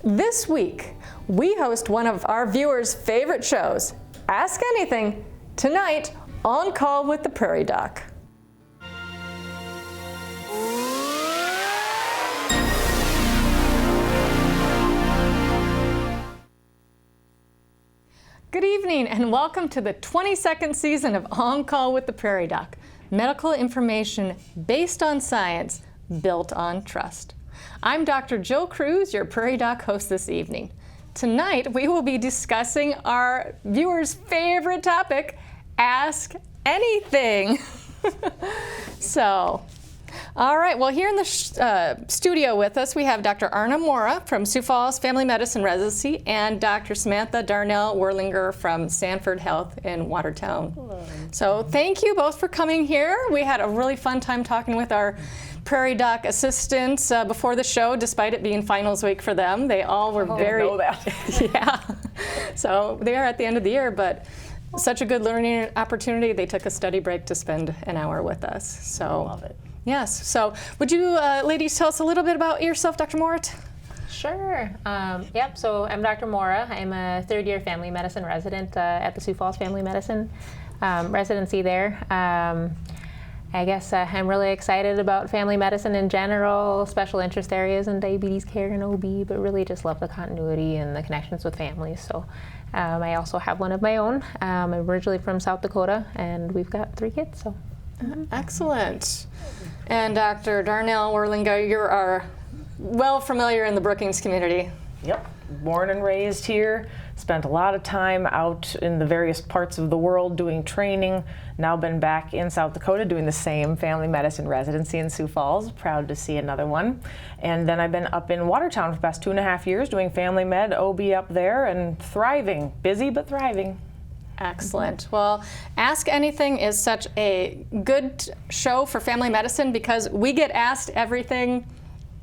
This week, we host one of our viewers' favorite shows, Ask Anything, tonight on Call with the Prairie Doc. Good evening and welcome to the 22nd season of On Call with the Prairie Doc, medical information based on science, built on trust. I'm Dr. Jill Kruse, your Prairie Doc host this evening. Tonight, we will be discussing our viewers' favorite topic, Ask Anything. All right, well, here in the studio with us, we have Dr. Arna Mora from Sioux Falls Family Medicine Residency and Dr. Samantha Darnall-Werlinger from Sanford Health in Watertown. Hello. So thank you both for coming here. We had a really fun time talking with our Prairie Doc assistants before the show, despite it being finals week for them. They all were very... I know that. Yeah. So they are at the end of the year, but such a good learning opportunity. They took a study break to spend an hour with us. So. I love it. Yes. So would you ladies tell us a little bit about yourself, Dr. Mora? Sure. So I'm Dr. Mora. I'm a third-year family medicine resident at the Sioux Falls Family Medicine Residency there. I guess I'm really excited about family medicine in general, special interest areas in diabetes care and OB, but really just love the continuity and the connections with families. So I also have one of my own. I'm originally from South Dakota, and we've got 3 kids. So. Excellent. And Dr. Darnall-Werlinger, you are well familiar in the Brookings community. Yep, born and raised here, spent a lot of time out in the various parts of the world doing training, now been back in South Dakota doing the same family medicine residency in Sioux Falls, proud to see another one. And then I've been up in Watertown for the past 2.5 years doing family med, OB up there, and thriving, busy but thriving. Excellent. Well, Ask Anything is such a good show for family medicine because we get asked everything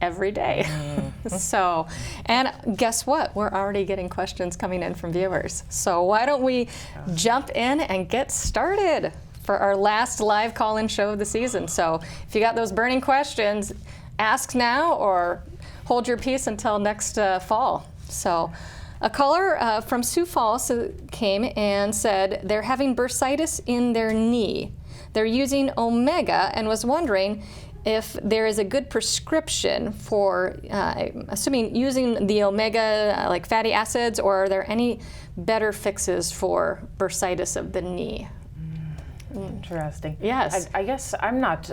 every day. So, and guess what? We're already getting questions coming in from viewers. So why don't we jump in and get started for our last live call-in show of the season. So if you got those burning questions, ask now or hold your peace until next fall. So. A caller from Sioux Falls came and said they're having bursitis in their knee. They're using Omega and was wondering if there is a good prescription for, assuming using the Omega like fatty acids, or are there any better fixes for bursitis of the knee? Interesting. Yes. I guess I'm not...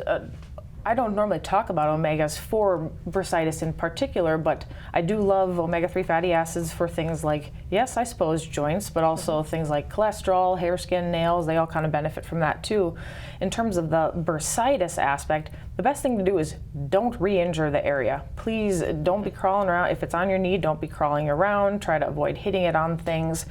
I don't normally talk about omegas for bursitis in particular, but I do love omega-3 fatty acids for things like, yes, I suppose joints, but also things like cholesterol, hair, skin, nails. They all kind of benefit from that too. In terms of the bursitis aspect, the best thing to do is don't re-injure the area. Please don't be crawling around. If it's on your knee, don't be crawling around. Try to avoid hitting it on things.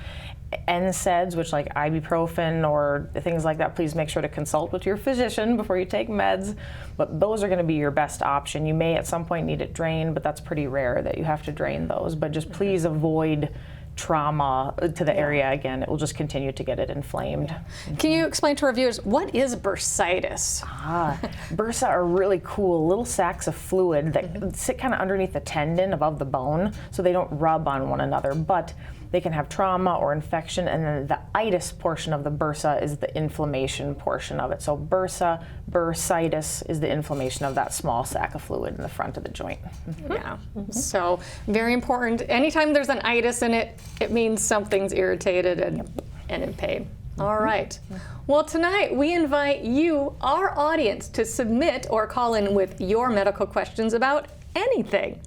NSAIDs, which like ibuprofen or things like that, please make sure to consult with your physician before you take meds. But those are going to be your best option. You may at some point need it drained, but that's pretty rare that you have to drain those. But just please avoid trauma to the area again. It will just continue to get it inflamed. Can you explain to our viewers, what is bursitis? Bursa are really cool little sacs of fluid that sit kind of underneath the tendon above the bone, so they don't rub on one another, but they can have trauma or infection, and then the itis portion of the bursa is the inflammation portion of it. So bursitis is the inflammation of that small sac of fluid in the front of the joint. Yeah, so very important. Anytime there's an itis in it, it means something's irritated and in pain. All right. Well, tonight we invite you, our audience, to submit or call in with your medical questions about anything.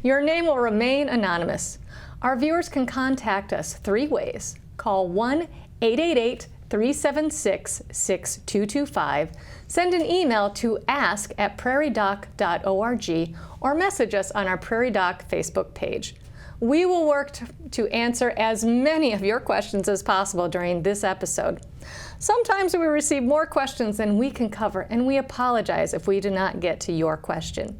Your name will remain anonymous. Our viewers can contact us 3 ways. Call 1-888-376-6225, send an email to ask@prairiedoc.org, or message us on our Prairie Doc Facebook page. We will work to answer as many of your questions as possible during this episode. Sometimes we receive more questions than we can cover, and we apologize if we do not get to your question.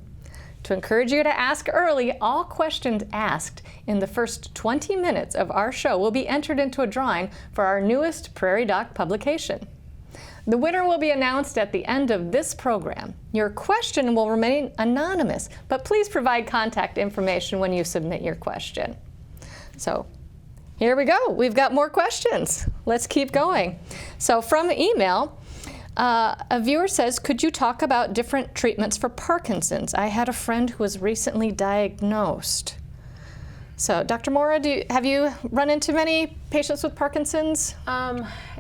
To encourage you to ask early, all questions asked in the first 20 minutes of our show will be entered into a drawing for our newest Prairie Doc publication. The winner will be announced at the end of this program. Your question will remain anonymous, but please provide contact information when you submit your question. So here we go. We've got more questions. Let's keep going. So from the email, a viewer says, could you talk about different treatments for Parkinson's? I had a friend who was recently diagnosed. So, Dr. Mora, have you run into many patients with Parkinson's?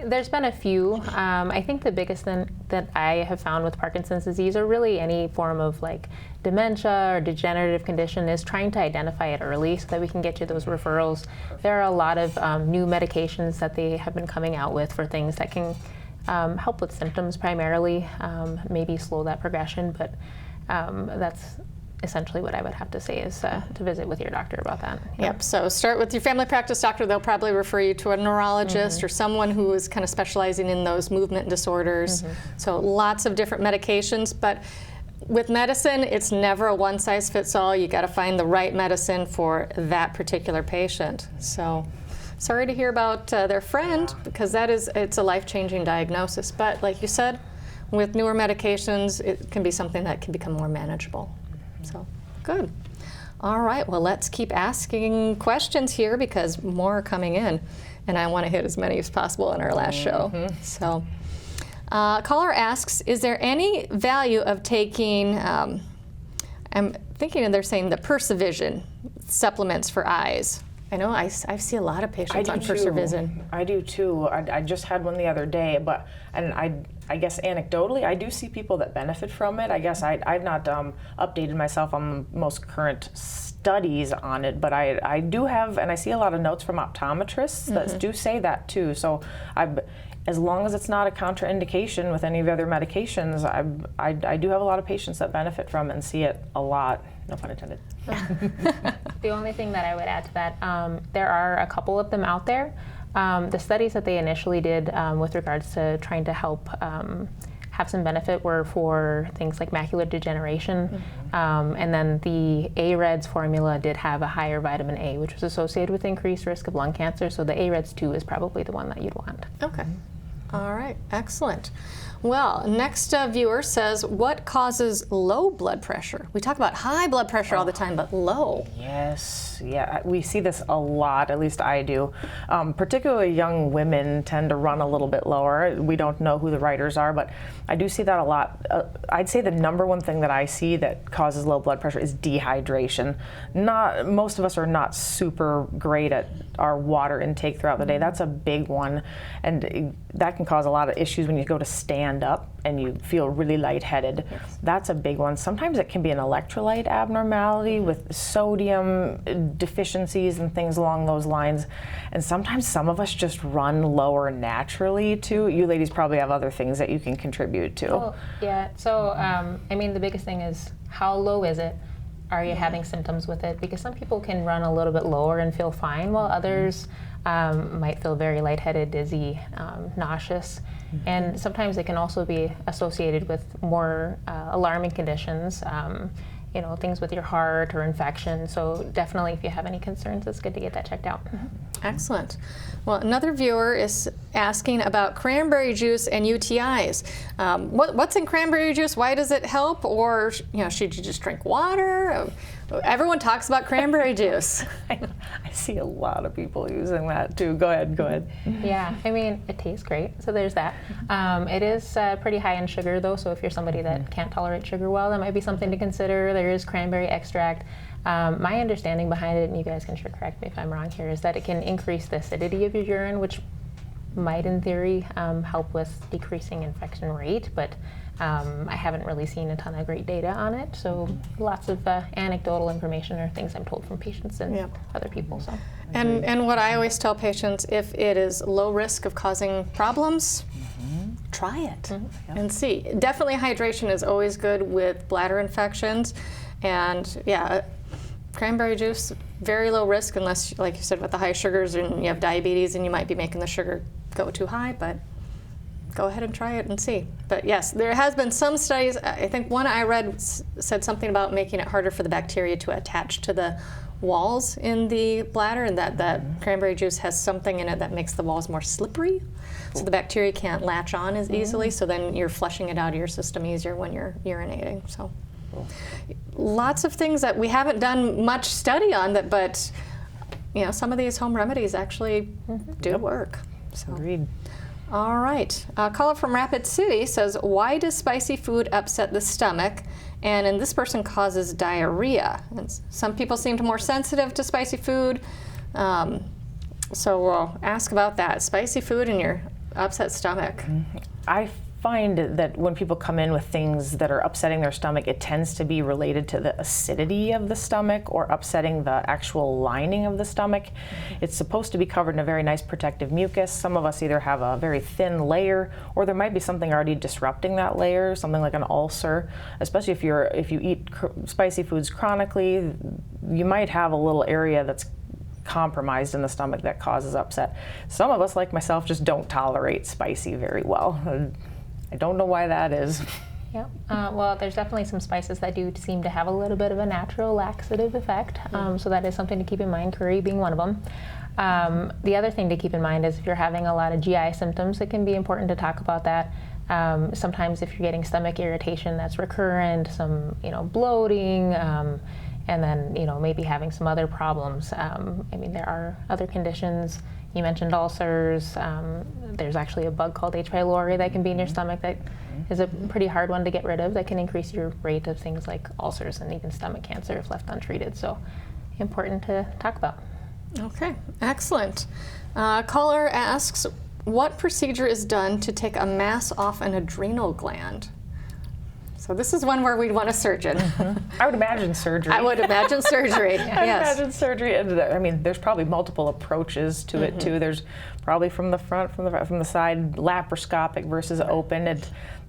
There's been a few. I think the biggest thing that I have found with Parkinson's disease, or really any form of like dementia or degenerative condition, is trying to identify it early so that we can get you those referrals. There are a lot of new medications that they have been coming out with for things that can help with symptoms primarily, maybe slow that progression, but that's essentially what I would have to say is to visit with your doctor about that. Yep, so start with your family practice doctor. They'll probably refer you to a neurologist or someone who is kind of specializing in those movement disorders. So lots of different medications, but with medicine, it's never a one-size-fits-all. You got to find the right medicine for that particular patient. So sorry to hear about their friend, because it's a life-changing diagnosis. But like you said, with newer medications, it can be something that can become more manageable. So, good. All right, well, let's keep asking questions here because more are coming in, and I want to hit as many as possible in our last show. So, caller asks, is there any value of taking, I'm thinking they're saying the Persevision supplements for eyes? I know I see a lot of patients on Persevision. I do too. I just had one the other day, and I guess anecdotally, I do see people that benefit from it. I guess I've not updated myself on the most current studies on it, but I do have, and I see a lot of notes from optometrists that do say that too. So as long as it's not a contraindication with any of the other medications, I do have a lot of patients that benefit from it and see it a lot. No pun intended. The only thing that I would add to that, there are a couple of them out there. The studies that they initially did with regards to trying to help have some benefit were for things like macular degeneration. And then the AREDS formula did have a higher vitamin A, which was associated with increased risk of lung cancer. So the AREDS 2 is probably the one that you'd want. Okay. All right. Excellent. Well, next viewer says, what causes low blood pressure? We talk about high blood pressure all the time, but low. Yes, yeah, we see this a lot, at least I do. Particularly young women tend to run a little bit lower. We don't know who the writers are, but I do see that a lot. I'd say the number one thing that I see that causes low blood pressure is dehydration. Most of us are not super great at our water intake throughout the day. That's a big one, and that can cause a lot of issues when you go to stand up and you feel really lightheaded. Yes. That's a big one. Sometimes it can be an electrolyte abnormality with sodium deficiencies and things along those lines. And sometimes some of us just run lower naturally too. You ladies probably have other things that you can contribute to. Well, yeah, so I mean, the biggest thing is how low is it? Are you having symptoms with it? Because some people can run a little bit lower and feel fine, while others might feel very lightheaded, dizzy, nauseous. And sometimes it can also be associated with more alarming conditions, things with your heart or infection. So definitely, if you have any concerns, it's good to get that checked out. Excellent. Well, another viewer is asking about cranberry juice and UTIs. What's in cranberry juice? Why does it help? Or should you just drink water? Everyone talks about cranberry juice. I see a lot of people using that too. Go ahead. Yeah, I mean, it tastes great, so there's that. It is pretty high in sugar though, so if you're somebody that can't tolerate sugar well, that might be something to consider. There is cranberry extract. My understanding behind it, and you guys can sure correct me if I'm wrong here, is that it can increase the acidity of your urine, which might in theory help with decreasing infection rate, but I haven't really seen a ton of great data on it, so lots of anecdotal information or things I'm told from patients and other people. So. And what I always tell patients, if it is low risk of causing problems, try it and see. Definitely hydration is always good with bladder infections, and cranberry juice, very low risk unless, like you said, with the high sugars and you have diabetes and you might be making the sugar go too high, but go ahead and try it and see. But yes, there has been some studies. I think one I read said something about making it harder for the bacteria to attach to the walls in the bladder, and that cranberry juice has something in it that makes the walls more slippery, so the bacteria can't latch on as easily, so then you're flushing it out of your system easier when you're urinating. So lots of things that we haven't done much study on, but some of these home remedies actually do work. So. Agreed. All right. A caller from Rapid City says, why does spicy food upset the stomach? And in this person causes diarrhea. And some people seem more sensitive to spicy food. So we'll ask about that. Spicy food and your upset stomach. I find that when people come in with things that are upsetting their stomach, it tends to be related to the acidity of the stomach or upsetting the actual lining of the stomach. It's supposed to be covered in a very nice protective mucus. Some of us either have a very thin layer, or there might be something already disrupting that layer, something like an ulcer. Especially if you eat spicy foods chronically, you might have a little area that's compromised in the stomach that causes upset. Some of us, like myself, just don't tolerate spicy very well. I don't know why that is. Yeah. Well, there's definitely some spices that do seem to have a little bit of a natural laxative effect. So that is something to keep in mind, curry being one of them. The other thing to keep in mind is if you're having a lot of GI symptoms, it can be important to talk about that. Sometimes if you're getting stomach irritation that's recurrent, some bloating, and then maybe having some other problems. There are other conditions. You mentioned ulcers. There's actually a bug called H. pylori that can be in your stomach that is a pretty hard one to get rid of, that can increase your rate of things like ulcers and even stomach cancer if left untreated. So important to talk about. Okay, excellent. Caller asks, what procedure is done to take a mass off an adrenal gland? So this is one where we'd want a surgeon. I would imagine surgery. I would imagine surgery. Yes. I would imagine surgery. And there's probably multiple approaches to it too. There's probably from the front, from the side, laparoscopic versus open.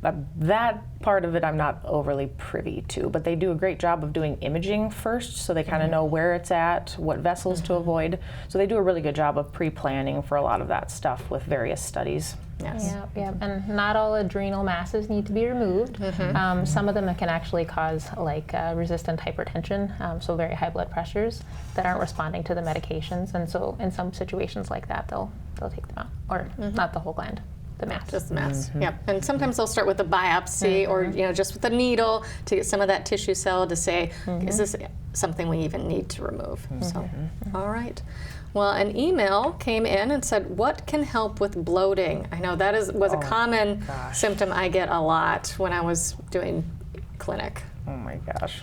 That part of it I'm not overly privy to, but they do a great job of doing imaging first, so they kind of know where it's at, what vessels to avoid. So they do a really good job of pre-planning for a lot of that stuff with various studies. Yes. Yeah, and not all adrenal masses need to be removed. Some of them can actually cause resistant hypertension, so very high blood pressures that aren't responding to the medications, and so in some situations like that, they'll take them out, or not the whole gland. The mass. Just the mass. Yep. And sometimes they'll start with a biopsy or just with a needle to get some of that tissue cell to say, is this something we even need to remove? So, all right. Well, an email came in and said, what can help with bloating? I know that was a common symptom I get a lot when I was doing clinic. Oh my gosh.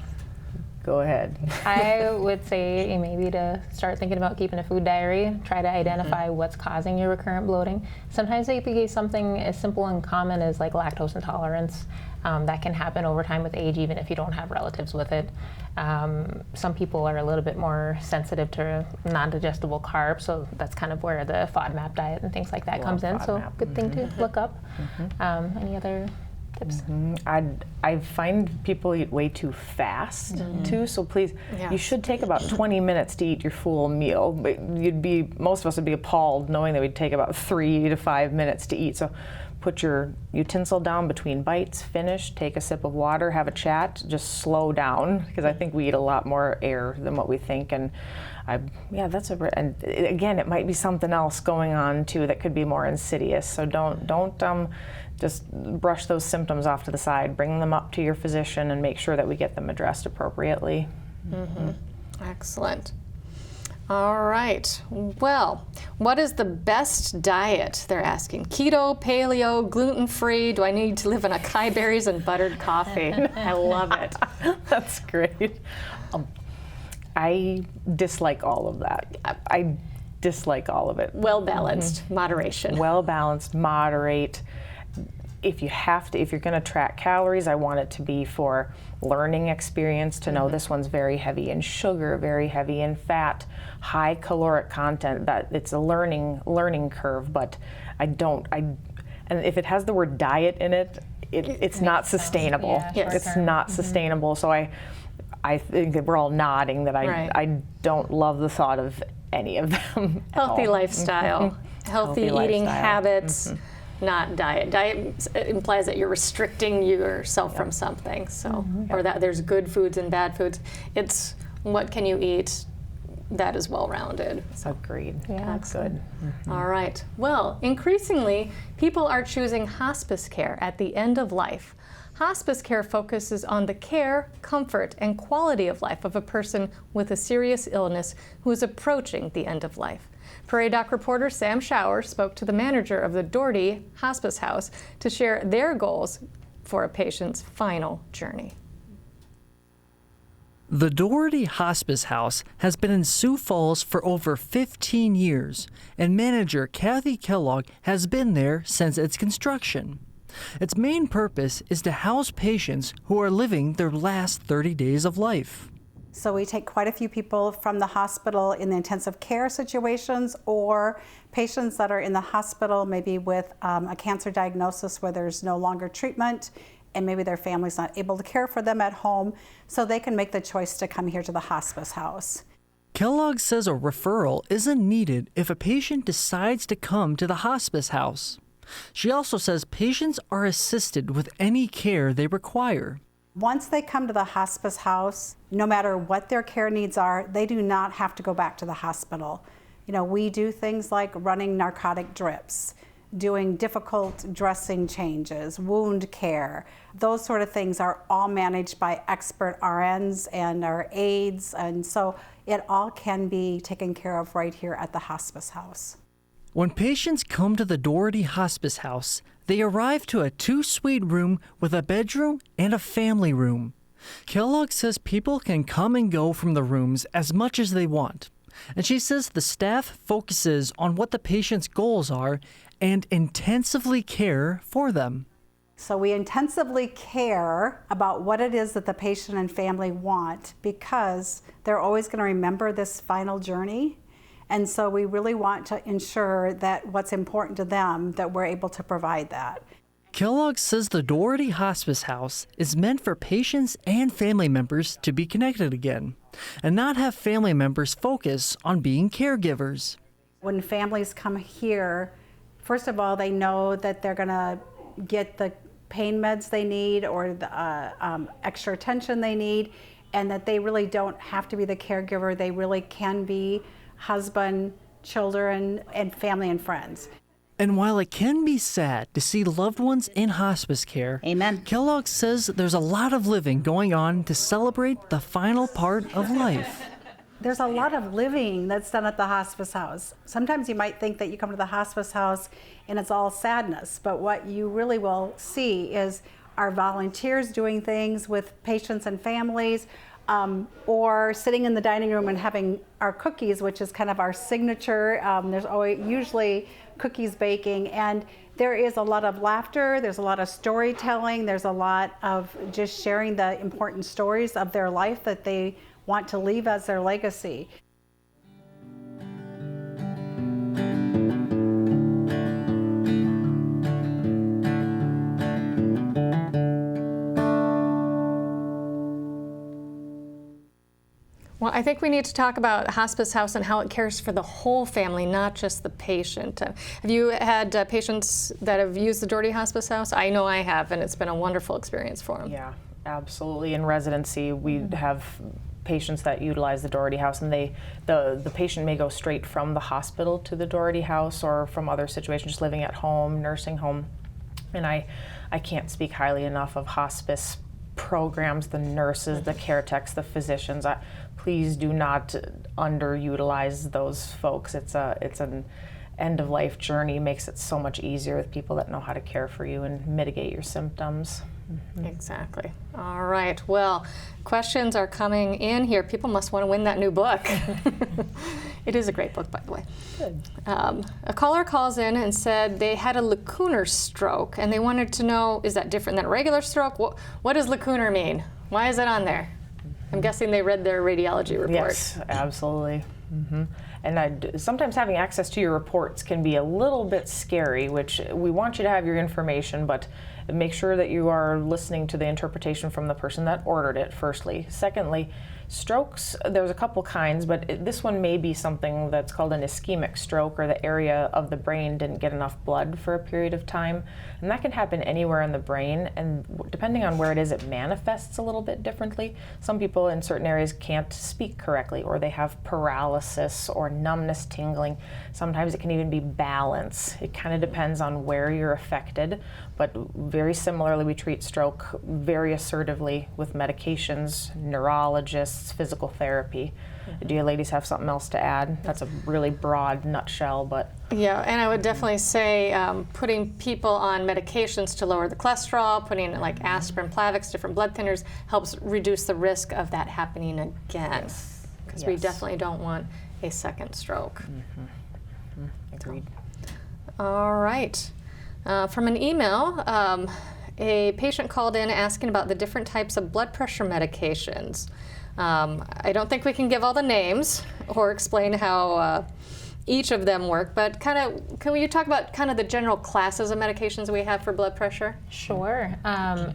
Go ahead. I would say maybe to start thinking about keeping a food diary, try to identify what's causing your recurrent bloating. Sometimes it can be something as simple and common as like lactose intolerance. That can happen over time with age, even if you don't have relatives with it. Some people are a little bit more sensitive to non-digestible carbs, so that's kind of where the FODMAP diet and things like that comes in. So good thing to look up. Any other tips? I find people eat way too fast too, so please, you should take about 20 minutes to eat your full meal. But most of us would be appalled knowing that we'd take about 3 to 5 minutes to eat. So put your utensil down between bites, finish, take a sip of water, have a chat, just slow down, because I think we eat a lot more air than what we think. And and again, it might be something else going on too that could be more insidious. So don't just brush those symptoms off to the side. Bring them up to your physician and make sure that we get them addressed appropriately. Excellent. All right. Well, what is the best diet? They're asking. Keto, paleo, gluten-free. Do I need to live on acai berries and buttered coffee? I love it. That's great. I dislike all of that. I dislike all of it. Well balanced, moderation. Well balanced, moderate. If you're going to track calories, I want it to be for learning experience, to know this one's very heavy in sugar, very heavy in fat, high caloric content. That it's a learning curve. But and if it has the word diet in it, it's not sustainable. It's not sustainable. So I think that we're all nodding that I don't love the thought of any of them. Healthy lifestyle, healthy eating habits. Not diet. Diet implies that you're restricting yourself from something, so or that there's good foods and bad foods. It's what can you eat that is well-rounded. Agreed. Yeah. That's good. All right. Well, increasingly, people are choosing hospice care at the end of life. Hospice care focuses on the care, comfort, and quality of life of a person with a serious illness who is approaching the end of life. Prairie Doc reporter Sam Schauer spoke to the manager of the Doherty Hospice House to share their goals for a patient's final journey. The Doherty Hospice House has been in Sioux Falls for over 15 years, and manager Kathy Kellogg has been there since its construction. Its main purpose is to house patients who are living their last 30 days of life. So we take quite a few people from the hospital in the intensive care situations, or patients that are in the hospital maybe with a cancer diagnosis where there's no longer treatment and maybe their family's not able to care for them at home, so they can make the choice to come here to the hospice house. Kellogg says a referral isn't needed if a patient decides to come to the hospice house. She also says patients are assisted with any care they require. Once they come to the hospice house, no matter what their care needs are, they do not have to go back to the hospital. You know, we do things like running narcotic drips, doing difficult dressing changes, wound care. Those sort of things are all managed by expert RNs and our aides, and so it all can be taken care of right here at the hospice house. When patients come to the Doherty Hospice House, they arrive to a 2-suite room with a bedroom and a family room. Kellogg says people can come and go from the rooms as much as they want. And she says the staff focuses on what the patient's goals are and intensively care for them. So we intensively care about what it is that the patient and family want, because they're always going to remember this final journey. And so we really want to ensure that what's important to them, that we're able to provide that. Kellogg says the Doherty Hospice House is meant for patients and family members to be connected again, and not have family members focus on being caregivers. When families come here, first of all, they know that they're going to get the pain meds they need or the extra attention they need, and that they really don't have to be the caregiver. They really can be husband, children, and family and friends. And while it can be sad to see loved ones in hospice care, Amen. Kellogg says there's a lot of living going on to celebrate the final part of life. There's a lot of living that's done at the hospice house. Sometimes you might think that you come to the hospice house and it's all sadness, but what you really will see is our volunteers doing things with patients and families, or sitting in the dining room and having our cookies, which is kind of our signature. There's always usually cookies baking, and there is a lot of laughter, there's a lot of storytelling, there's a lot of just sharing the important stories of their life that they want to leave as their legacy. Well, I think we need to talk about Hospice House and how it cares for the whole family, not just the patient. Have you had patients that have used the Doherty Hospice House? I know I have, and it's been a wonderful experience for them. Yeah, absolutely. In residency, we have patients that utilize the Doherty House, and the patient may go straight from the hospital to the Doherty House, or from other situations, just living at home, nursing home. And I can't speak highly enough of hospice programs, the nurses, the care techs, the physicians. Please do not underutilize those folks. It's an end of life journey. Makes it so much easier with people that know how to care for you and mitigate your symptoms. Exactly. All right. Well, questions are coming in here. People must want to win that new book. It is a great book, by the way. Good. A caller calls in and said they had a lacunar stroke, and they wanted to know, is that different than a regular stroke? What does lacunar mean? Why is it on there? I'm guessing they read their radiology report. Yes, absolutely. And sometimes having access to your reports can be a little bit scary, which we want you to have your information, but make sure that you are listening to the interpretation from the person that ordered it, firstly. Secondly, Strokes, there's a couple kinds, but this one may be something that's called an ischemic stroke, or the area of the brain didn't get enough blood for a period of time. And that can happen anywhere in the brain, and depending on where it is, it manifests a little bit differently. Some people in certain areas can't speak correctly, or they have paralysis or numbness, tingling. Sometimes it can even be balance. It kind of depends on where you're affected, but very similarly, we treat stroke very assertively with medications, neurologists, physical therapy. Do you ladies have something else to add? That's a really broad nutshell, but... Yeah, and I would definitely say putting people on medications to lower the cholesterol, putting like aspirin, Plavix, different blood thinners, helps reduce the risk of that happening again. Because we definitely don't want a second stroke. Agreed. All right. From an email, a patient called in asking about the different types of blood pressure medications. I don't think we can give all the names or explain how each of them work, but can you talk about kind of the general classes of medications we have for blood pressure? Sure.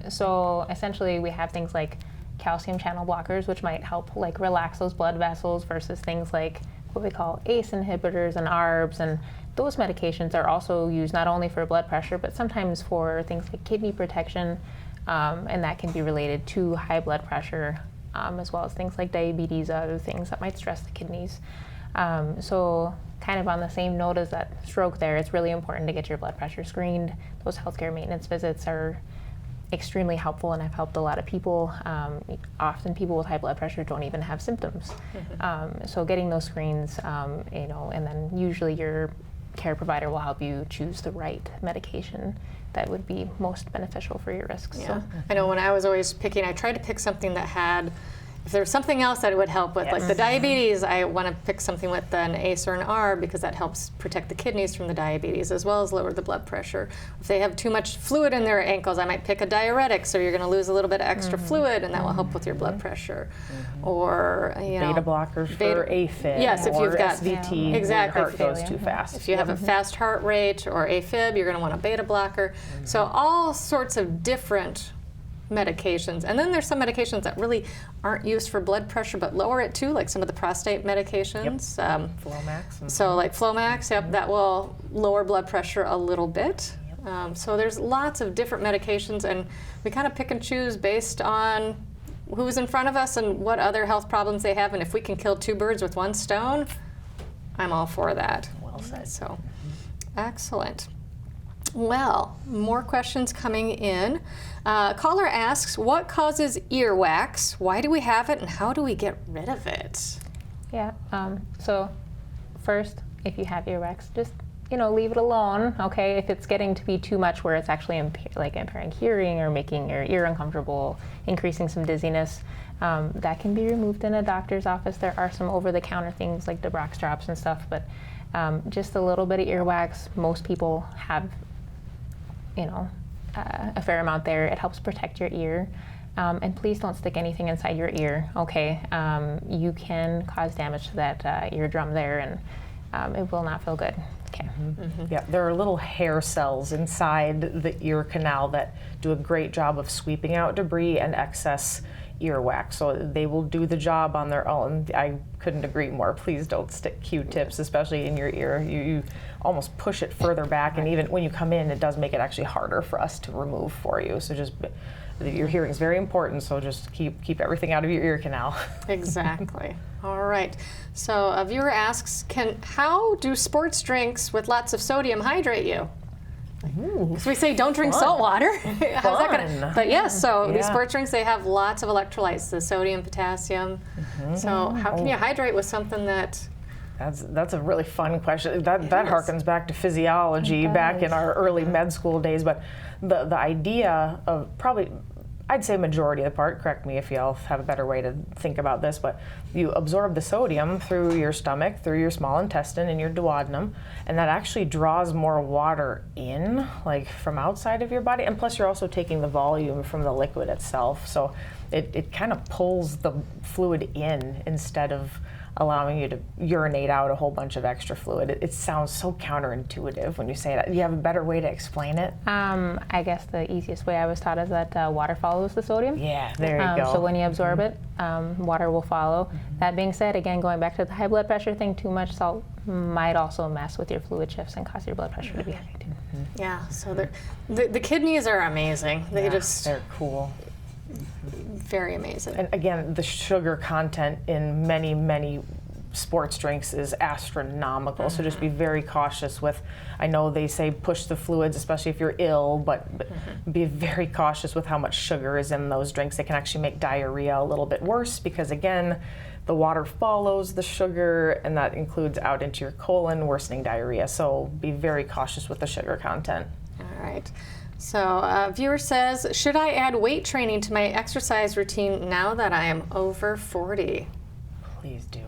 So essentially we have things like calcium channel blockers, which might help like relax those blood vessels, versus things like what we call ACE inhibitors and ARBs, and those medications are also used not only for blood pressure, but sometimes for things like kidney protection, and that can be related to high blood pressure, as well as things like diabetes, other things that might stress the kidneys. So kind of on the same note as that stroke there, it's really important to get your blood pressure screened. Those healthcare maintenance visits are extremely helpful, and have helped a lot of people. Often people with high blood pressure don't even have symptoms. So getting those screens, and then usually your care provider will help you choose the right medication that would be most beneficial for your risks. Yeah. So. I know when I was always picking, I tried to pick something that had, if there was something else that it would help with, like the diabetes, I want to pick something with an ACE or an ARB because that helps protect the kidneys from the diabetes as well as lower the blood pressure. If they have too much fluid in their ankles, I might pick a diuretic, so you're going to lose a little bit of extra fluid, and that will help with your blood pressure. Or beta blockers for AFib. Yes, if you've got SVT, exactly, when your heart goes too fast. If you have a fast heart rate or AFib, you're going to want a beta blocker. So all sorts of different medications. And then there's some medications that really aren't used for blood pressure but lower it too, like some of the prostate medications. Flomax. So like Flomax, that will lower blood pressure a little bit. So there's lots of different medications, and we kind of pick and choose based on who's in front of us and what other health problems they have, and if we can kill two birds with one stone, I'm all for that. Well said. So, excellent. Well, more questions coming in. Caller asks, what causes earwax? Why do we have it, and how do we get rid of it? Yeah, so first, if you have earwax, just leave it alone, okay? If it's getting to be too much where it's actually impairing hearing or making your ear uncomfortable, increasing some dizziness, that can be removed in a doctor's office. There are some over-the-counter things like Debrox drops and stuff, but just a little bit of earwax, most people have, a fair amount there. It helps protect your ear. And please don't stick anything inside your ear, okay? You can cause damage to that eardrum there, and it will not feel good. Okay. Yeah, there are little hair cells inside the ear canal that do a great job of sweeping out debris and excess earwax. So they will do the job on their own. I couldn't agree more. Please don't stick Q-tips, especially in your ear. You almost push it further back, and even when you come in, it does make it actually harder for us to remove for you. So just, your hearing is very important, so just keep everything out of your ear canal. Exactly. All right. So a viewer asks, how do sports drinks with lots of sodium hydrate you? Because we say don't drink salt water. How's that gonna? But yes, so these sports drinks, they have lots of electrolytes, the sodium, potassium. So how can you hydrate with something that? That's a really fun question. That harkens back to physiology back in our early med school days. But the idea of probably, I'd say majority of the part, correct me if y'all have a better way to think about this, but you absorb the sodium through your stomach, through your small intestine and your duodenum, and that actually draws more water in, like from outside of your body, and plus you're also taking the volume from the liquid itself, so it kind of pulls the fluid in instead of allowing you to urinate out a whole bunch of extra fluid. It sounds so counterintuitive when you say that. Do you have a better way to explain it? I guess the easiest way I was taught is that water follows the sodium. Yeah, there you go. So when you absorb it, water will follow. That being said, again, going back to the high blood pressure thing, too much salt might also mess with your fluid shifts and cause your blood pressure to be high too. Yeah, so the kidneys are amazing. They're cool. Very amazing. And again, the sugar content in many, many sports drinks is astronomical. So just be very cautious with, I know they say push the fluids, especially if you're ill, but be very cautious with how much sugar is in those drinks. They can actually make diarrhea a little bit worse because, again, the water follows the sugar, and that includes out into your colon, worsening diarrhea. So be very cautious with the sugar content. All right. So a viewer says, should I add weight training to my exercise routine now that I am over 40? Please do.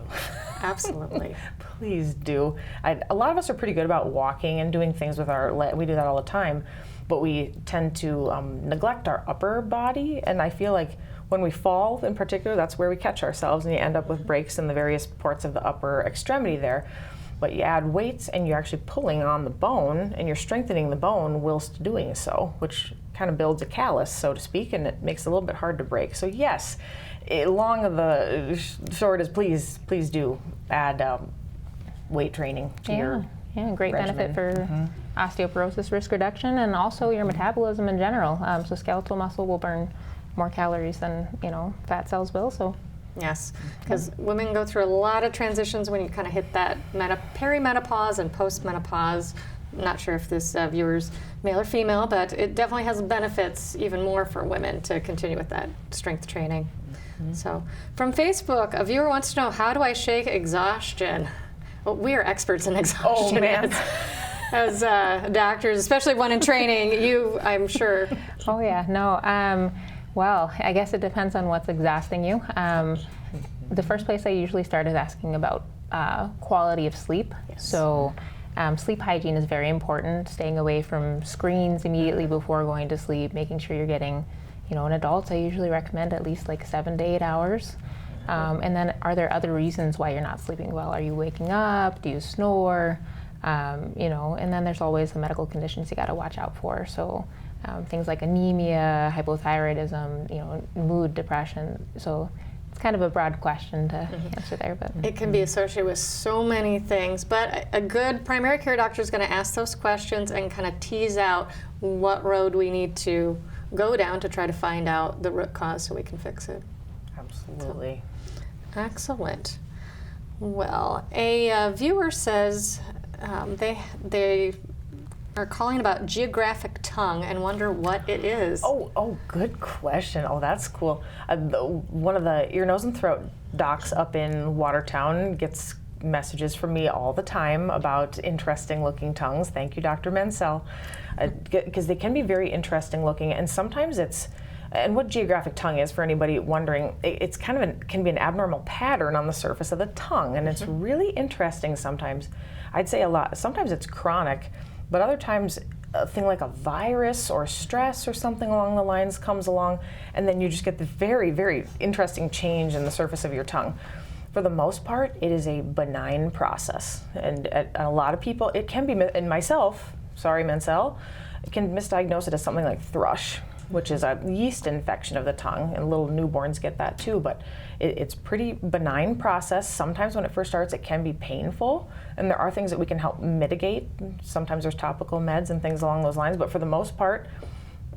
Absolutely. Please do. A lot of us are pretty good about walking and doing things with our leg. We do that all the time, but we tend to neglect our upper body, and I feel like when we fall in particular, that's where we catch ourselves, and you end up with breaks in the various parts of the upper extremity there. But you add weights and you're actually pulling on the bone and you're strengthening the bone whilst doing so, which kind of builds a callus, so to speak, and it makes it a little bit hard to break. So yes, long of the short is please do add weight training to your great regimen. benefit for osteoporosis risk reduction and also your metabolism in general. So skeletal muscle will burn more calories than fat cells will. So. Yes, because women go through a lot of transitions when you kind of hit that perimenopause and postmenopause. I'm not sure if this viewer's male or female, but it definitely has benefits even more for women to continue with that strength training. So from Facebook, a viewer wants to know, how do I shake exhaustion? Well, we are experts in exhaustion. Oh, man. As doctors, especially one in training, I'm sure. Oh yeah, no. Well, I guess it depends on what's exhausting you. The first place I usually start is asking about quality of sleep. Yes. So sleep hygiene is very important, staying away from screens immediately before going to sleep, making sure you're getting, in adults I usually recommend at least like 7 to 8 hours. And then are there other reasons why you're not sleeping well? Are you waking up? Do you snore? And then there's always the medical conditions you got to watch out for. So things like anemia, hypothyroidism, mood, depression. So it's kind of a broad question to answer there, but it can be associated with so many things. But a good primary care doctor is going to ask those questions and kind of tease out what road we need to go down to try to find out the root cause so we can fix it. Absolutely. So, excellent. Well, a viewer says they are calling about geographic tongue and wonder what it is. Oh, good question. Oh, that's cool. One of the ear, nose, and throat docs up in Watertown gets messages from me all the time about interesting looking tongues. Thank you, Dr. Mansell, because they can be very interesting looking, and sometimes and what geographic tongue is, for anybody wondering, it's kind of can be an abnormal pattern on the surface of the tongue, and it's really interesting sometimes. I'd say a lot. Sometimes it's chronic, but other times a thing like a virus or stress or something along the lines comes along, and then you just get the very, very interesting change in the surface of your tongue. For the most part, it is a benign process, and a lot of people, it can be, and myself, sorry Mansell, can misdiagnose it as something like thrush, which is a yeast infection of the tongue, and little newborns get that too, but it's pretty benign process. Sometimes when it first starts, it can be painful, and there are things that we can help mitigate. Sometimes there's topical meds and things along those lines, but for the most part,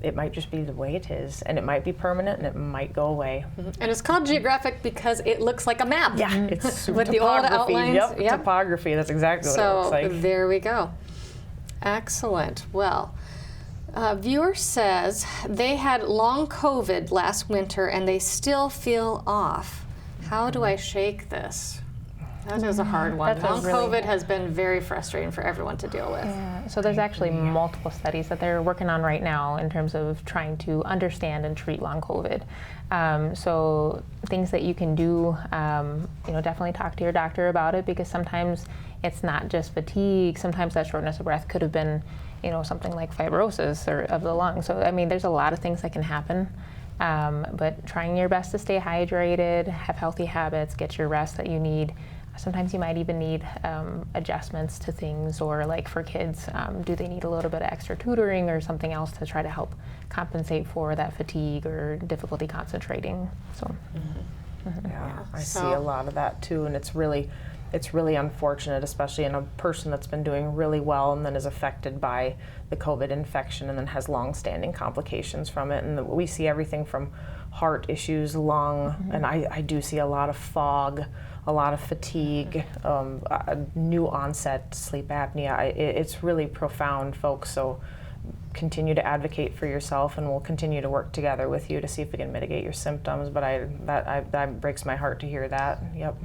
it might just be the way it is, and it might be permanent, and it might go away. And it's called geographic because it looks like a map. Yeah, it's with the old outlines. Yep, topography, that's exactly what it looks like. So there we go. Excellent. Well, viewer says they had long COVID last winter and they still feel off. How do I shake this? That is a hard one. Long COVID has been very frustrating for everyone to deal with. Yeah. So there's actually multiple studies that they're working on right now in terms of trying to understand and treat long COVID. So things that you can do, definitely talk to your doctor about it, because sometimes it's not just fatigue. Sometimes that shortness of breath could have been, something like fibrosis of the lung. So there's a lot of things that can happen. But trying your best to stay hydrated, have healthy habits, get your rest that you need. Sometimes you might even need adjustments to things, or like for kids, do they need a little bit of extra tutoring or something else to try to help compensate for that fatigue or difficulty concentrating. So. Yeah, I see a lot of that too, and it's really unfortunate, especially in a person that's been doing really well and then is affected by the COVID infection and then has long-standing complications from it. And we see everything from heart issues, lung, and I do see a lot of fog, a lot of fatigue, new onset sleep apnea. It's really profound, folks. So continue to advocate for yourself, and we'll continue to work together with you to see if we can mitigate your symptoms. But that breaks my heart to hear that. Yep.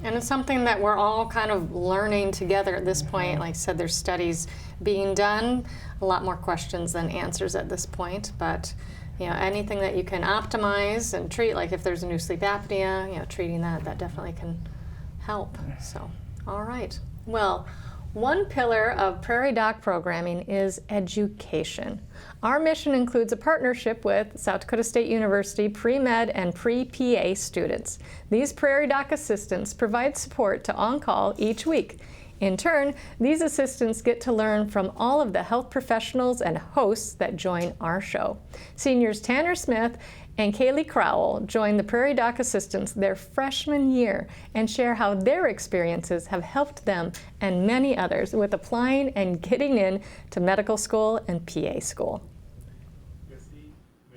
And it's something that we're all kind of learning together at this point. Like I said, there's studies being done, a lot more questions than answers at this point. But anything that you can optimize and treat, like if there's a new sleep apnea, treating that definitely can help. So, all right. Well, one pillar of Prairie Doc programming is education. Our mission includes a partnership with South Dakota State University pre-med and pre-PA students. These Prairie Doc assistants provide support to on-call each week. In turn, these assistants get to learn from all of the health professionals and hosts that join our show. Seniors Tanner Smith and Kaylee Crowell join the Prairie Doc assistants their freshman year and share how their experiences have helped them and many others with applying and getting in to medical school and PA school.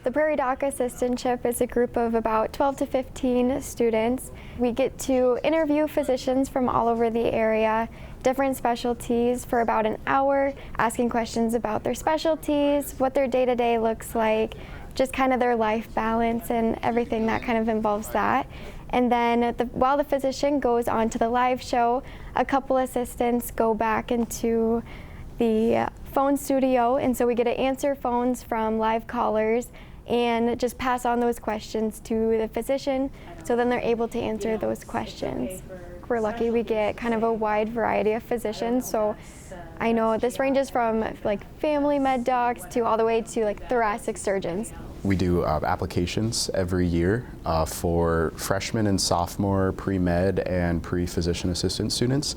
The Prairie Doc assistantship is a group of about 12 to 15 students. We get to interview physicians from all over the area, different specialties, for about an hour, asking questions about their specialties, what their day-to-day looks like, just kind of their life balance and everything that kind of involves that. And then while the physician goes on to the live show, a couple assistants go back into the phone studio, and so we get to answer phones from live callers and just pass on those questions to the physician, so then they're able to answer those questions. We're lucky we get kind of a wide variety of physicians, so I know this ranges from like family med docs to all the way to like thoracic surgeons. We do applications every year for freshman and sophomore pre-med and pre-physician assistant students,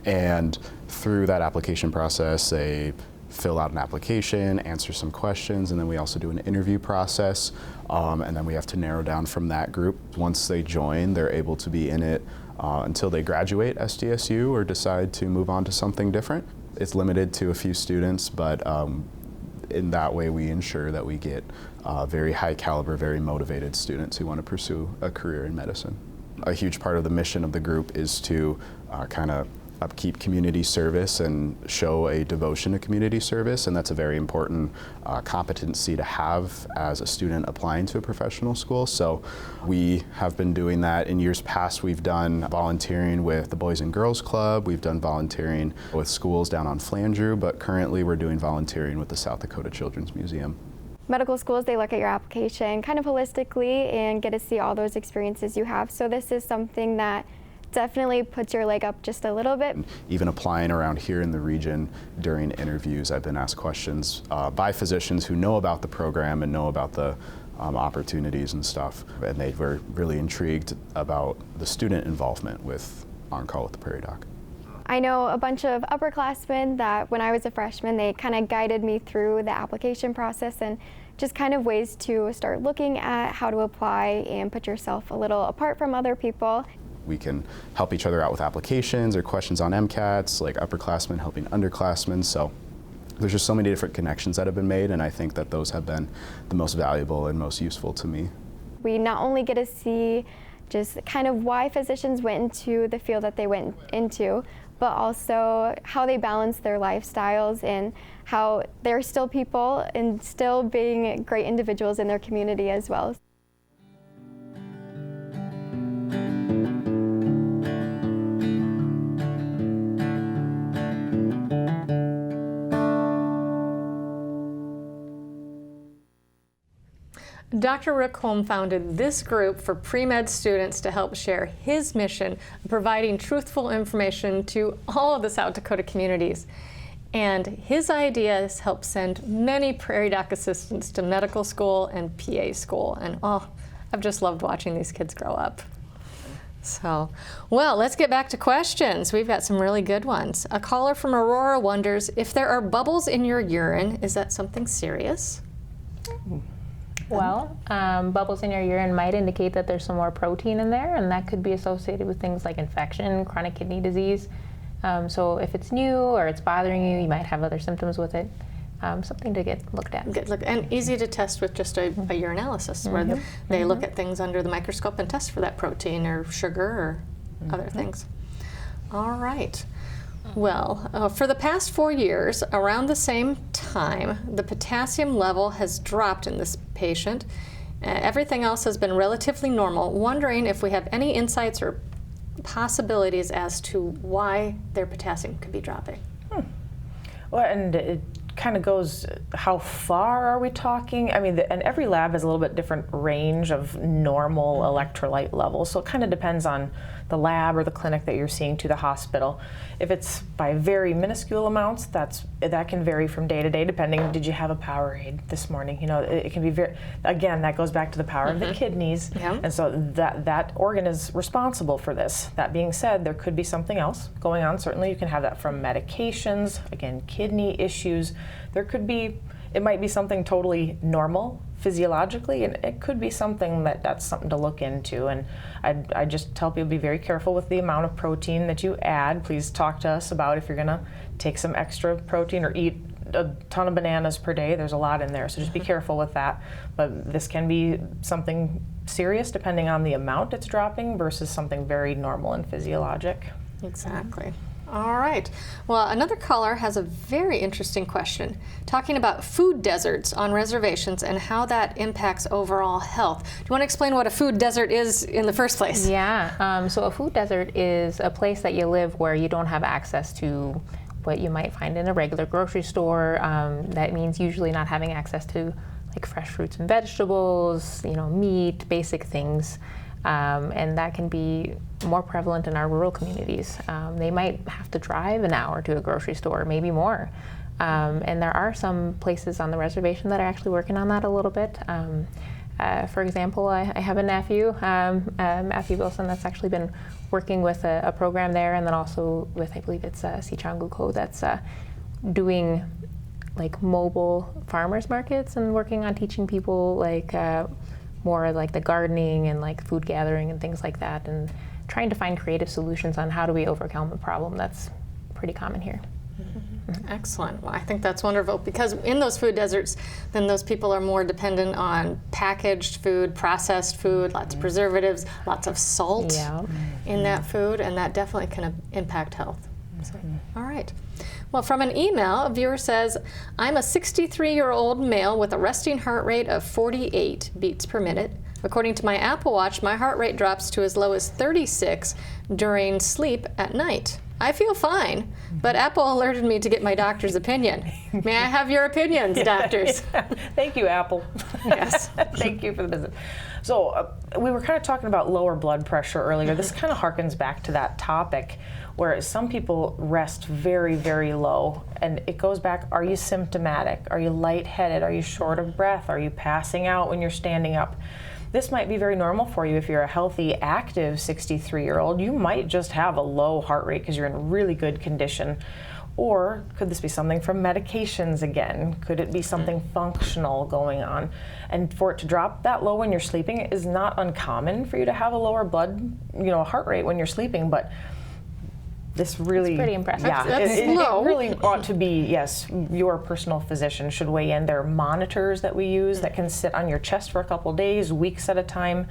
and through that application process they fill out an application, answer some questions, and then we also do an interview process, and then we have to narrow down from that group. Once they join, they're able to be in it until they graduate SDSU or decide to move on to something different. It's limited to a few students, but in that way we ensure that we get very high caliber, very motivated students who want to pursue a career in medicine. A huge part of the mission of the group is to kind of upkeep community service and show a devotion to community service, and that's a very important competency to have as a student applying to a professional school. So we have been doing that. In years past, we've done volunteering with the Boys and Girls Club, we've done volunteering with schools down on Flandreau, but currently we're doing volunteering with the South Dakota Children's Museum. Medical schools, they look at your application kind of holistically and get to see all those experiences you have. So this is something that definitely puts your leg up just a little bit. Even applying around here in the region during interviews, I've been asked questions by physicians who know about the program and know about the opportunities and stuff, and they were really intrigued about the student involvement with On Call with the Prairie Doc. I know a bunch of upperclassmen that when I was a freshman, they kind of guided me through the application process and just kind of ways to start looking at how to apply and put yourself a little apart from other people. We can help each other out with applications or questions on MCATs, like upperclassmen helping underclassmen. So there's just so many different connections that have been made, and I think that those have been the most valuable and most useful to me. We not only get to see just kind of why physicians went into the field that they went into, but also how they balance their lifestyles and how they're still people and still being great individuals in their community as well. Dr. Rick Holm founded this group for pre-med students to help share his mission of providing truthful information to all of the South Dakota communities. And his ideas help send many Prairie Doc assistants to medical school and PA school. And I've just loved watching these kids grow up. So, well, let's get back to questions. We've got some really good ones. A caller from Aurora wonders if there are bubbles in your urine, is that something serious? Well, bubbles in your urine might indicate that there's some more protein in there, and that could be associated with things like infection, chronic kidney disease. So if it's new or it's bothering you, you might have other symptoms with it. Something to get looked at. And easy to test with just a urinalysis, where they look at things under the microscope and test for that protein or sugar or other things. All right. Well, for the past 4 years, around the same time, the potassium level has dropped in this patient. Everything else has been relatively normal. Wondering if we have any insights or possibilities as to why their potassium could be dropping. Well, and it kind of goes, how far are we talking? I mean, and every lab has a little bit different range of normal electrolyte levels, so it kind of depends on the lab or the clinic that you're seeing to the hospital. If it's by very minuscule amounts, that can vary from day to day, depending, did you have a Powerade this morning? You know, it can be very, again, that goes back to the power of the kidneys, and so that organ is responsible for this. That being said, there could be something else going on. Certainly you can have that from medications, again, kidney issues. There could be, it might be something totally normal physiologically, and it could be something that's something to look into. And I just tell people, be very careful with the amount of protein that you add. Please talk to us about if you're gonna take some extra protein or eat a ton of bananas per day. There's a lot in there, so just be careful with that. But this can be something serious depending on the amount it's dropping versus something very normal and physiologic. Exactly. All right. Well, another caller has a very interesting question, talking about food deserts on reservations and how that impacts overall health. Do you want to explain what a food desert is in the first place? Yeah. So a food desert is a place that you live where you don't have access to what you might find in a regular grocery store. That means usually not having access to like fresh fruits and vegetables, you know, meat, basic things. And that can be more prevalent in our rural communities. They might have to drive an hour to a grocery store, maybe more. And there are some places on the reservation that are actually working on that a little bit. For example, I have a nephew, Matthew Wilson, that's actually been working with a program there, and then also with, I believe it's Sioux that's doing like mobile farmers markets and working on teaching people like more like the gardening and like food gathering and things like that, and trying to find creative solutions on how do we overcome a problem that's pretty common here. Excellent. Well, I think that's wonderful, because in those food deserts, then those people are more dependent on packaged food, processed food, lots of preservatives, lots of salt in that food, and that definitely can impact health. So, all right. Well, from an email, a viewer says, I'm a 63-year-old male with a resting heart rate of 48 beats per minute. According to my Apple Watch, my heart rate drops to as low as 36 during sleep at night. I feel fine, but Apple alerted me to get my doctor's opinion. May I have your opinions, doctors? Thank you, Apple. Yes. Thank you for the visit. So we were kind of talking about lower blood pressure earlier. This kind of harkens back to that topic, where some people rest very, very low, and it goes back, are you symptomatic? Are you lightheaded? Are you short of breath? Are you passing out when you're standing up? This might be very normal for you. If you're a healthy, active 63-year-old, you might just have a low heart rate because you're in really good condition. Or could this be something from medications again? Could it be something functional going on? And for it to drop that low when you're sleeping is not uncommon for you to have a lower heart rate when you're sleeping, but this really, it's pretty impressive. Yeah, it really ought to be, yes, your personal physician should weigh in. There are monitors that we use that can sit on your chest for a couple days, weeks at a time.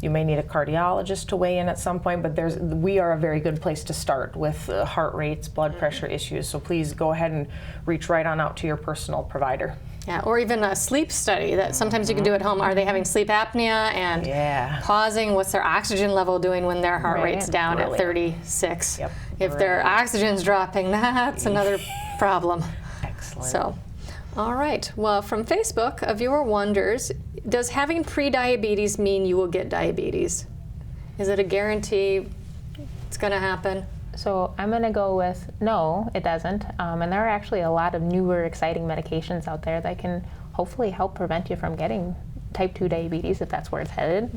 You may need a cardiologist to weigh in at some point, but we are a very good place to start with heart rates, blood pressure issues. So please go ahead and reach right on out to your personal provider. Yeah, or even a sleep study that sometimes you can do at home. Are they having sleep apnea and pausing? What's their oxygen level doing when their heart rate's down at 36? Yep. If their oxygen's dropping, that's another problem. Excellent. So, all right. Well, from Facebook, a viewer wonders, does having pre-diabetes mean you will get diabetes? Is it a guarantee it's going to happen? So I'm going to go with no, it doesn't. And there are actually a lot of newer, exciting medications out there that can hopefully help prevent you from getting type 2 diabetes, if that's where it's headed.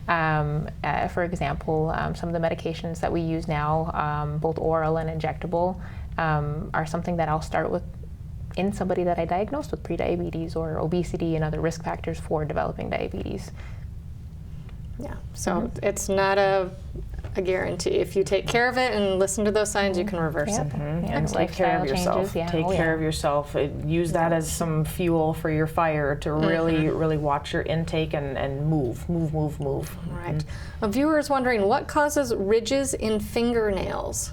For example, some of the medications that we use now, both oral and injectable, are something that I'll start with in somebody that I diagnosed with prediabetes or obesity and other risk factors for developing diabetes. Yeah, so it's not a guarantee. If you take care of it and listen to those signs, you can reverse it. And take care of yourself. Take care of yourself. Use that as some fuel for your fire to really watch your intake and move. Right. A viewer is wondering, what causes ridges in fingernails?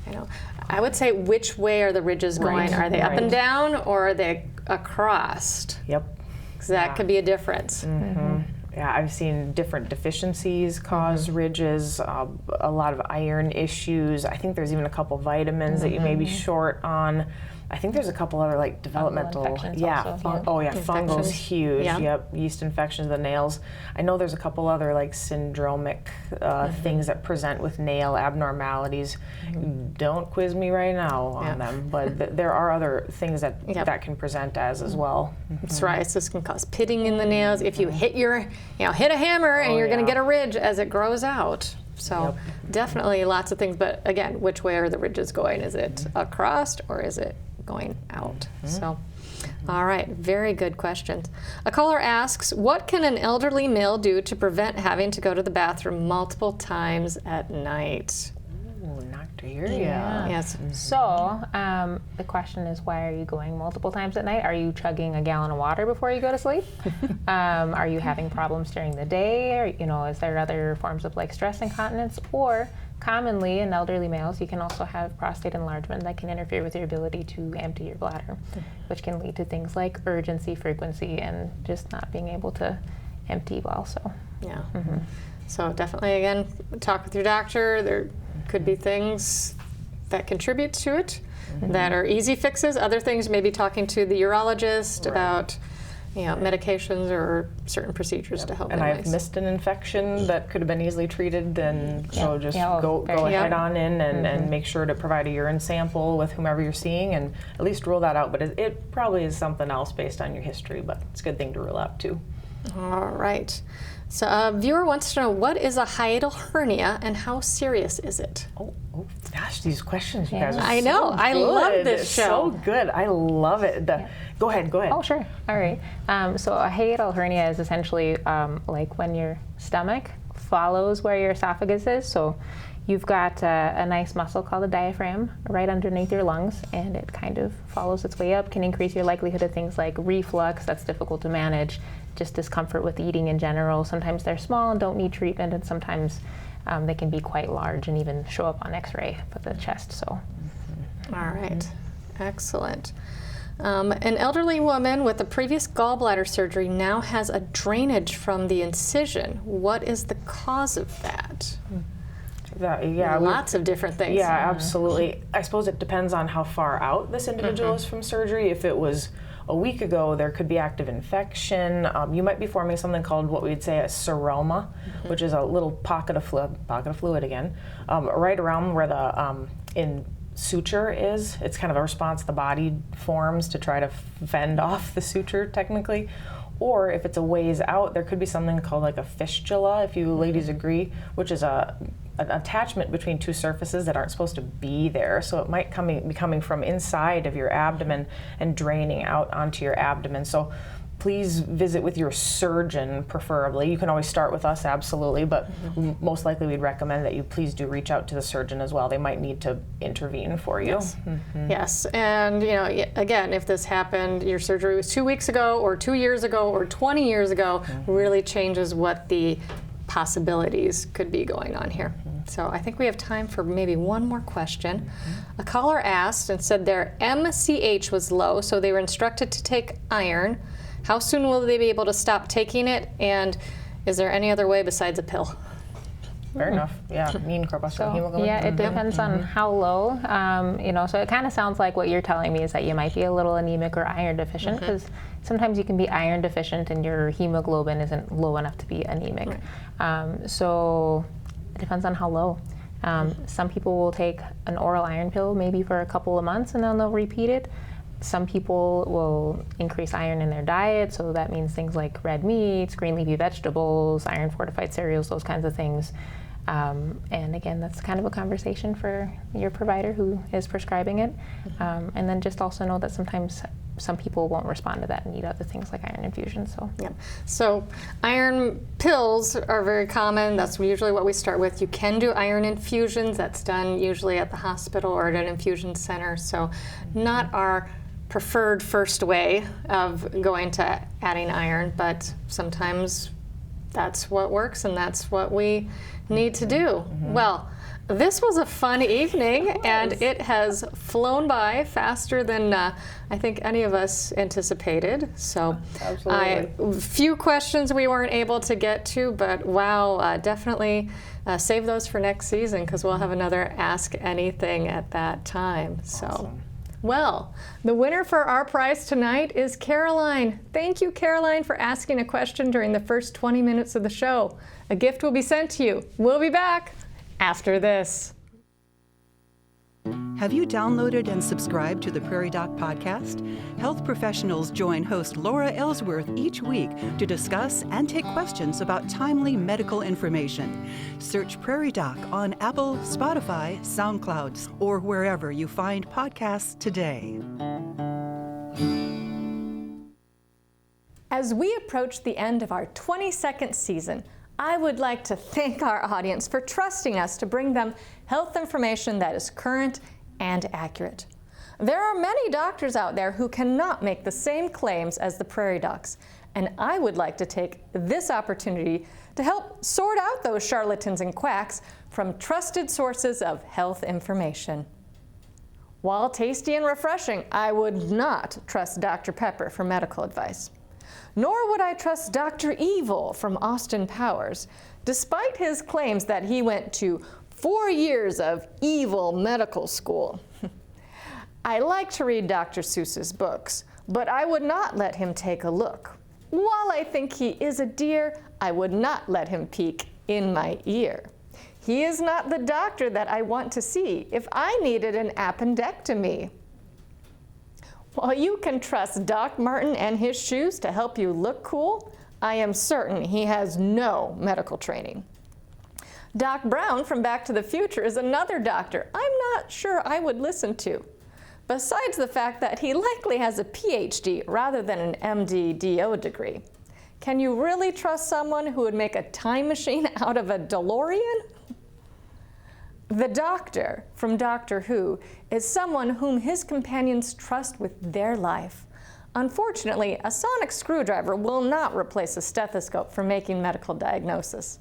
You know, I would say, which way are the ridges going? Are they up and down, or are they across? Yep. Because that could be a difference. Yeah, I've seen different deficiencies cause ridges, a lot of iron issues. I think there's even a couple vitamins that you may be short on. I think there's a couple other like developmental, fungal's huge. Yep, yeast infections of the nails. I know there's a couple other like syndromic things that present with nail abnormalities. Don't quiz me right now on them, but there are other things that that can present as well. Psoriasis can cause pitting in the nails. If you hit hit a hammer and you're going to get a ridge as it grows out. So definitely lots of things, but again, which way are the ridges going? Is it across or is it going out? So, all right, very good questions. A caller asks, what can an elderly male do to prevent having to go to the bathroom multiple times at night? Ooh, not to hear Yes. So the question is, why are you going multiple times at night? Are you chugging a gallon of water before you go to sleep? Are you having problems during the day? Or, is there other forms of like stress incontinence? Or commonly in elderly males, you can also have prostate enlargement that can interfere with your ability to empty your bladder, which can lead to things like urgency, frequency, and just not being able to empty well. So So definitely, again, talk with your doctor. There could be things that contribute to it that are easy fixes. Other things, maybe talking to the urologist about medications or certain procedures to help. And I've missed an infection that could have been easily treated, then so just go ahead on in and make sure to provide a urine sample with whomever you're seeing and at least rule that out. But it probably is something else based on your history, but it's a good thing to rule out too. All right. So a viewer wants to know, what is a hiatal hernia and how serious is it? Oh gosh, these questions you guys are I know. so I good. love this show. So good. I love it. Go ahead. Oh, sure. All right. So a hiatal hernia is essentially like when your stomach follows where your esophagus is. So you've got a nice muscle called the diaphragm right underneath your lungs, and it kind of follows its way up, can increase your likelihood of things like reflux, that's difficult to manage, just discomfort with eating in general. Sometimes they're small and don't need treatment, and sometimes they can be quite large and even show up on x-ray for the chest. So. All right. Excellent. An elderly woman with a previous gallbladder surgery now has a drainage from the incision. What is the cause of that? Lots of different things. Yeah, absolutely. I suppose it depends on how far out this individual is from surgery. If it was a week ago, there could be active infection. You might be forming something called what we'd say a seroma, which is a little pocket of fluid again, right around where the suture is. It's kind of a response the body forms to try to fend off the suture technically. Or if it's a ways out, there could be something called like a fistula, if you ladies agree, which is an attachment between two surfaces that aren't supposed to be there. So it might be coming from inside of your abdomen and draining out onto your abdomen. So please visit with your surgeon, preferably. You can always start with us, absolutely, but most likely we'd recommend that you please do reach out to the surgeon as well. They might need to intervene for you. Yes, and again, if this happened, your surgery was 2 weeks ago or 2 years ago or 20 years ago, really changes what the possibilities could be going on here. So I think we have time for maybe one more question. A caller asked and said their MCH was low, so they were instructed to take iron. How soon will they be able to stop taking it, and is there any other way besides a pill? Fair enough. Yeah, mean corpuscular hemoglobin. Yeah, it depends on how low. So it kind of sounds like what you're telling me is that you might be a little anemic or iron deficient, because sometimes you can be iron deficient and your hemoglobin isn't low enough to be anemic. So it depends on how low. Some people will take an oral iron pill maybe for a couple of months and then they'll repeat it. Some people will increase iron in their diet, so that means things like red meats, green leafy vegetables, iron fortified cereals, those kinds of things. And again, that's kind of a conversation for your provider who is prescribing it. And then just also know that sometimes some people won't respond to that and need other things like iron infusions. So iron pills are very common. That's usually what we start with. You can do iron infusions. That's done usually at the hospital or at an infusion center. So not our preferred first way of going to adding iron, but sometimes that's what works and that's what we need to do. Well, this was a fun evening, and it has flown by faster than I think any of us anticipated. So, few questions we weren't able to get to, but wow, definitely save those for next season because we'll have another Ask Anything at that time. So, well, the winner for our prize tonight is Caroline. Thank you, Caroline, for asking a question during the first 20 minutes of the show. A gift will be sent to you. We'll be back after this. Have you downloaded and subscribed to the Prairie Doc podcast? Health professionals join host Laura Ellsworth each week to discuss and take questions about timely medical information. Search Prairie Doc on Apple, Spotify, SoundCloud, or wherever you find podcasts today. As we approach the end of our 22nd season, I would like to thank our audience for trusting us to bring them health information that is current and accurate. There are many doctors out there who cannot make the same claims as the Prairie Docs, and I would like to take this opportunity to help sort out those charlatans and quacks from trusted sources of health information. While tasty and refreshing, I would not trust Dr. Pepper for medical advice. Nor would I trust Dr. Evil from Austin Powers, despite his claims that he went to 4 years of evil medical school. I like to read Dr. Seuss's books, but I would not let him take a look. While I think he is a dear, I would not let him peek in my ear. He is not the doctor that I want to see if I needed an appendectomy. While you can trust Doc Martin and his shoes to help you look cool, I am certain he has no medical training. Doc Brown from Back to the Future is another doctor I'm not sure I would listen to, besides the fact that he likely has a PhD rather than an MD-DO degree. Can you really trust someone who would make a time machine out of a DeLorean? The Doctor from Doctor Who is someone whom his companions trust with their life. Unfortunately, a sonic screwdriver will not replace a stethoscope for making medical diagnosis.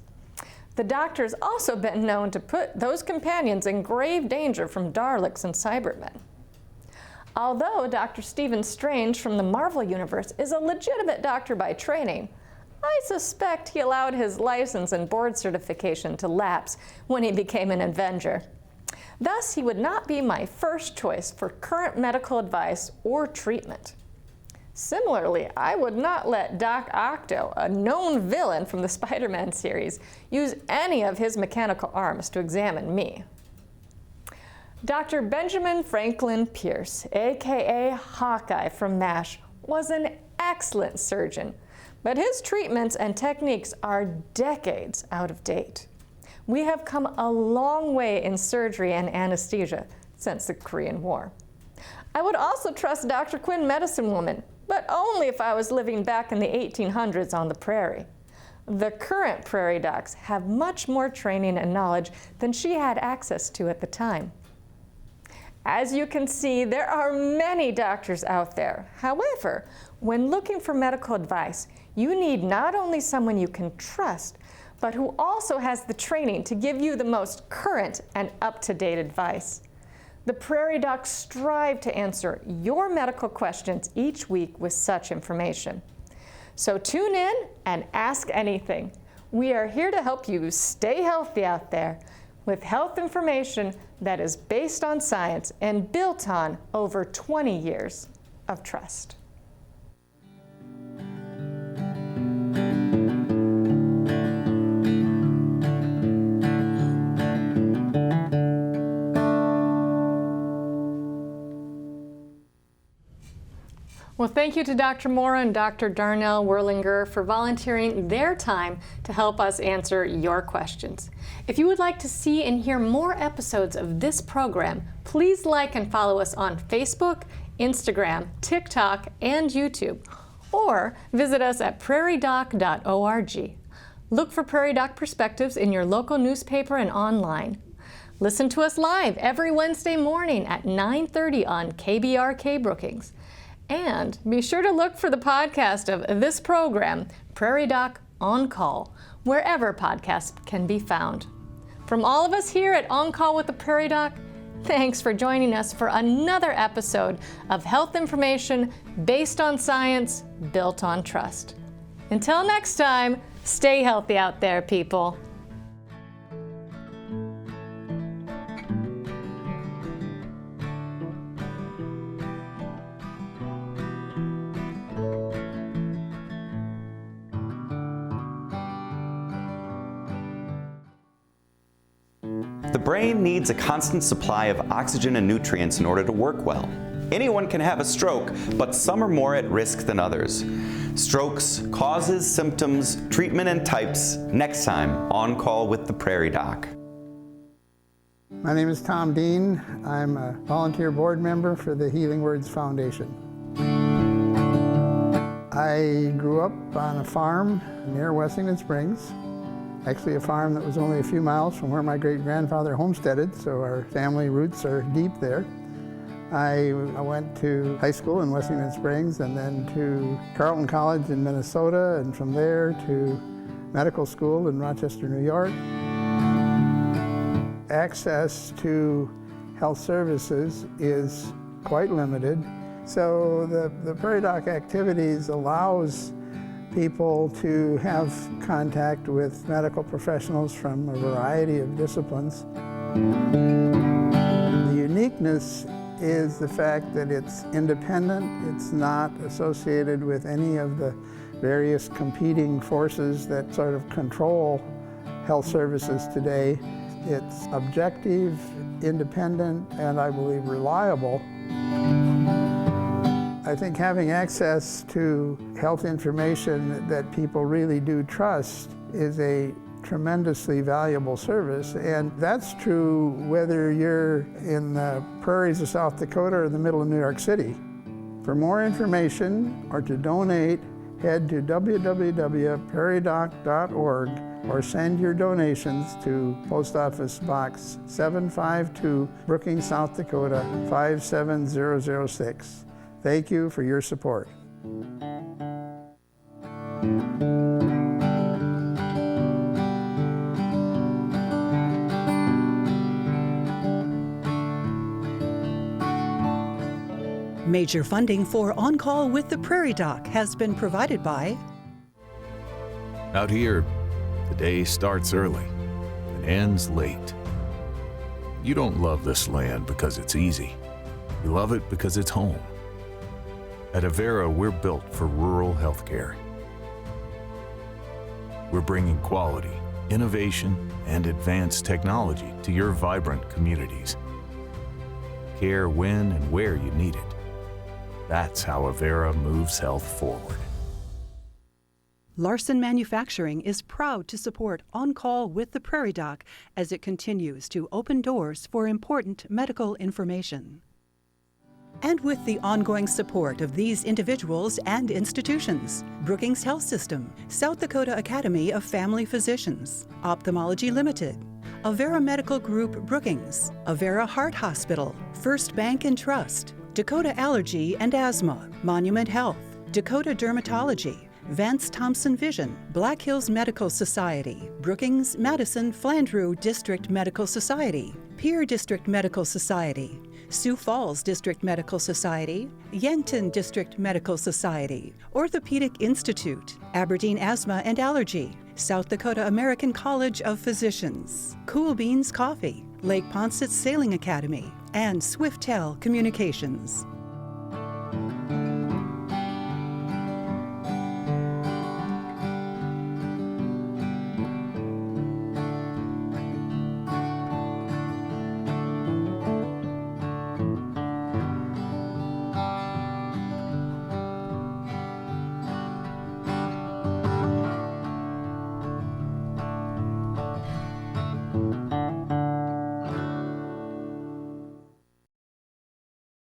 The Doctor's also been known to put those companions in grave danger from Daleks and Cybermen. Although Dr. Stephen Strange from the Marvel Universe is a legitimate doctor by training, I suspect he allowed his license and board certification to lapse when he became an Avenger. Thus, he would not be my first choice for current medical advice or treatment. Similarly, I would not let Doc Octo, a known villain from the Spider-Man series, use any of his mechanical arms to examine me. Dr. Benjamin Franklin Pierce, aka Hawkeye from MASH, was an excellent surgeon, but his treatments and techniques are decades out of date. We have come a long way in surgery and anesthesia since the Korean War. I would also trust Dr. Quinn Medicine Woman, but only if I was living back in the 1800s on the prairie. The current Prairie Docs have much more training and knowledge than she had access to at the time. As you can see, there are many doctors out there. However, when looking for medical advice, you need not only someone you can trust, but who also has the training to give you the most current and up-to-date advice. The Prairie Docs strive to answer your medical questions each week with such information. So tune in and ask anything. We are here to help you stay healthy out there with health information that is based on science and built on over 20 years of trust. Well, thank you to Dr. Mora and Dr. Darnall-Werlinger for volunteering their time to help us answer your questions. If you would like to see and hear more episodes of this program, please like and follow us on Facebook, Instagram, TikTok, and YouTube, or visit us at prairiedoc.org. Look for Prairie Doc Perspectives in your local newspaper and online. Listen to us live every Wednesday morning at 9:30 on KBRK Brookings. And be sure to look for the podcast of this program, Prairie Doc On Call, wherever podcasts can be found. From all of us here at On Call with the Prairie Doc, thanks for joining us for another episode of health information based on science, built on trust. Until next time, stay healthy out there, people. The brain needs a constant supply of oxygen and nutrients in order to work well. Anyone can have a stroke, but some are more at risk than others. Strokes, causes, symptoms, treatment, and types, next time on Call with the Prairie Doc. My name is Tom Dean. I'm a volunteer board member for the Healing Words Foundation. I grew up on a farm near Wessington Springs. Actually a farm that was only a few miles from where my great-grandfather homesteaded, so our family roots are deep there. I went to high school in Wessington Springs and then to Carleton College in Minnesota, and from there to medical school in Rochester, New York. Access to health services is quite limited, so the Prairie Doc activities allows people to have contact with medical professionals from a variety of disciplines. The uniqueness is the fact that it's independent, it's not associated with any of the various competing forces that sort of control health services today. It's objective, independent, and I believe reliable. I think having access to health information that people really do trust is a tremendously valuable service, and that's true whether you're in the prairies of South Dakota or the middle of New York City. For more information or to donate, head to www.prairiedoc.org or send your donations to Post Office Box 752, Brookings, South Dakota 57006. Thank you for your support. Major funding for On Call with the Prairie Doc has been provided by... Out here, the day starts early and ends late. You don't love this land because it's easy. You love it because it's home. At Avera, we're built for rural healthcare. We're bringing quality, innovation, and advanced technology to your vibrant communities. Care when and where you need it. That's how Avera moves health forward. Larson Manufacturing is proud to support On Call with the Prairie Doc as it continues to open doors for important medical information. And with the ongoing support of these individuals and institutions, Brookings Health System, South Dakota Academy of Family Physicians, Ophthalmology Limited, Avera Medical Group Brookings, Avera Heart Hospital, First Bank and Trust, Dakota Allergy and Asthma, Monument Health, Dakota Dermatology, Vance Thompson Vision, Black Hills Medical Society, Brookings Madison Flandreau District Medical Society, Pierre District Medical Society, Sioux Falls District Medical Society, Yankton District Medical Society, Orthopedic Institute, Aberdeen Asthma and Allergy, South Dakota American College of Physicians, Cool Beans Coffee, Lake Poncet Sailing Academy, and Swiftel Communications.